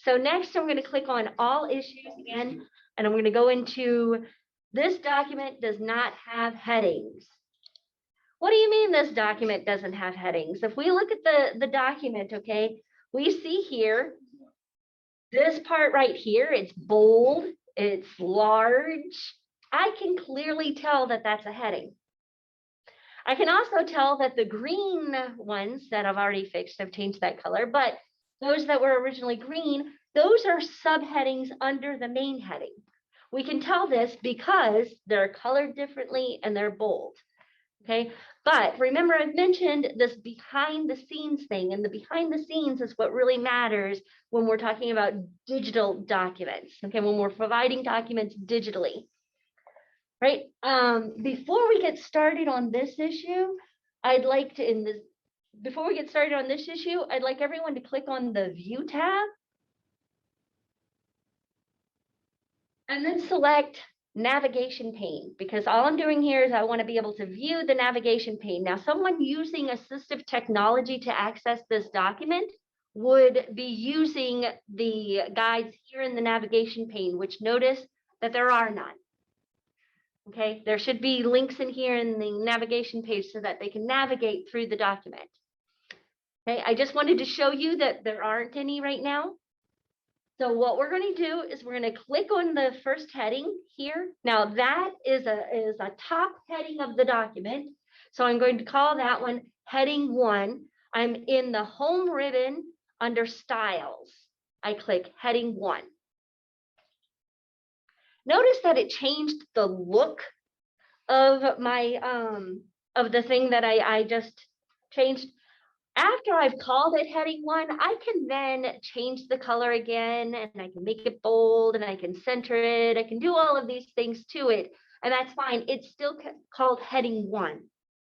So next I'm going to click on all issues again, and I'm going to go into this document does not have headings. What do you mean this document doesn't have headings? If we look at the document, okay, we see here, this part right here, it's bold, it's large. I can clearly tell that that's a heading. I can also tell that the green ones that I've already fixed, I've changed that color, but those that were originally green, those are subheadings under the main heading. We can tell this because they're colored differently and they're bold. Okay, but remember I've mentioned this behind the scenes thing, and the behind the scenes is what really matters when we're talking about digital documents. Okay, when we're providing documents digitally, right? Before we get started on this issue, I'd like to before we get started on this issue, I'd like everyone to click on the View tab and then select Navigation pane, because all I'm doing here is I want to be able to view the navigation pane. Now, someone using assistive technology to access this document would be using the guides here in the navigation pane, which notice that there are none. Okay, there should be links in here in the navigation page so that they can navigate through the document. Okay, I just wanted to show you that there aren't any right now. So what we're going to do is we're going to click on the first heading here. Now that is a top heading of the document. So I'm going to call that one heading 1. I'm in the home ribbon under styles. I click heading 1. Notice that it changed the look of my of the thing that I just changed. After I've called it heading 1, I can then change the color again, and I can make it bold, and I can center it. I can do all of these things to it, and that's fine. It's still called heading 1.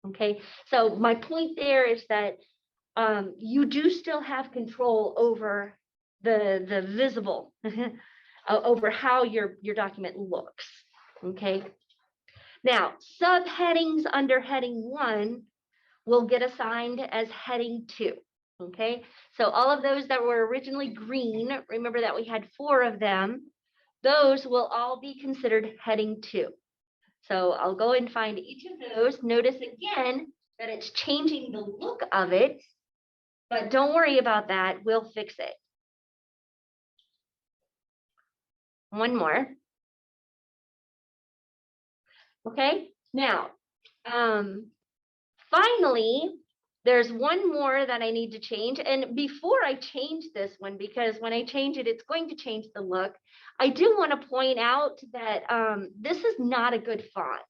Okay, so my point there is that you do still have control over the visible, over how your document looks. Okay, now subheadings under heading 1 will get assigned as heading 2. Okay, so all of those that were originally green, remember that we had 4 of them, those will all be considered heading 2. So I'll go and find each of those. Notice again that it's changing the look of it, but don't worry about that. We'll fix it. One more. Okay, now, finally, there's one more that I need to change. And before I change this one, because when I change it, it's going to change the look, I do want to point out that this is not a good font.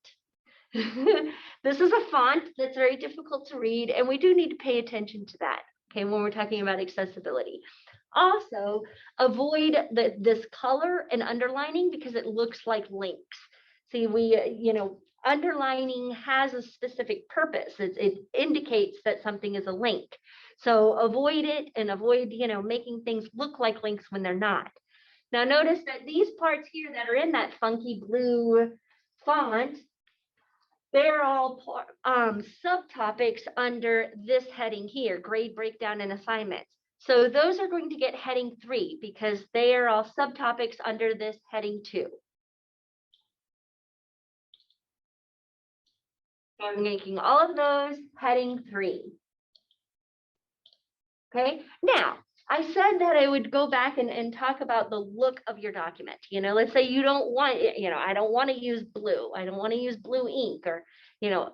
This is a font that's very difficult to read, and we do need to pay attention to that, okay, when we're talking about accessibility. Also, avoid this color and underlining because it looks like links. See, underlining has a specific purpose. It indicates that something is a link. So avoid it, and avoid, making things look like links when they're not. Now notice that these parts here that are in that funky blue font, they're all subtopics under this heading here, grade breakdown and assignments. So those are going to get heading 3 because they are all subtopics under this heading 2. So I'm making all of those heading 3. Okay, now I said that I would go back and talk about the look of your document. Let's say you don't want, I don't want to use blue. I don't want to use blue ink, or,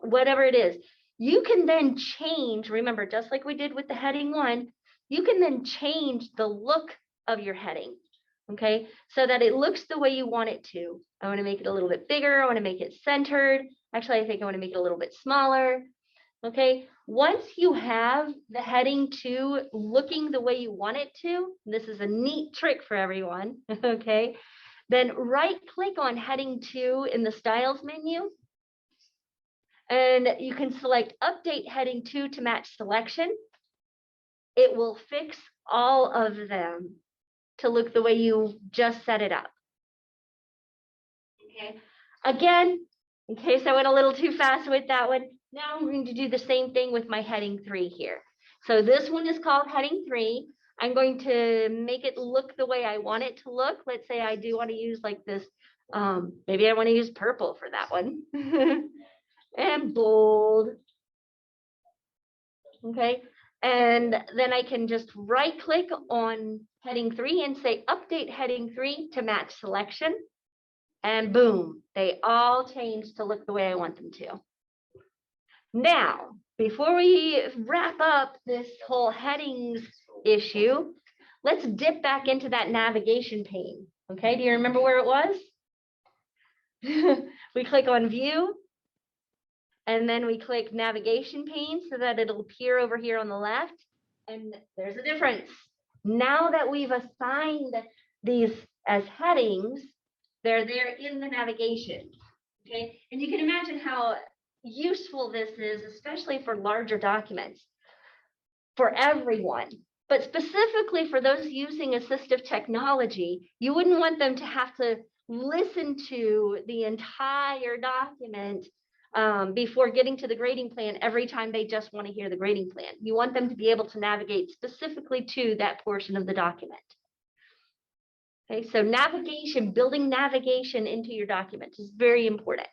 whatever it is. You can then change, remember, just like we did with the heading 1, you can then change the look of your heading, okay, so that it looks the way you want it to. I want to make it a little bit bigger. I want to make it centered. Actually, I think I want to make it a little bit smaller. Okay, once you have the heading 2 looking the way you want it to, this is a neat trick for everyone, okay, then right click on heading 2 in the styles menu, and you can select update heading 2 to match selection. It will fix all of them to look the way you just set it up. Okay, again, in case I went a little too fast with that one, now I'm going to do the same thing with my heading 3 here. So this one is called heading 3. I'm going to make it look the way I want it to look. Let's say I do want to use like this, maybe I want to use purple for that one. And bold. Okay, and then I can just right click on heading 3 and say update heading 3 to match selection. And boom, they all change to look the way I want them to. Now, before we wrap up this whole headings issue, let's dip back into that navigation pane. Okay, do you remember where it was? We click on view, and then we click navigation pane so that it'll appear over here on the left. And there's a difference. Now that we've assigned these as headings, they're there in the navigation. Okay, and you can imagine how useful this is, especially for larger documents, for everyone. But specifically for those using assistive technology, you wouldn't want them to have to listen to the entire document before getting to the grading plan every time they just want to hear the grading plan. You want them to be able to navigate specifically to that portion of the document. Okay, so navigation, building navigation into your document is very important.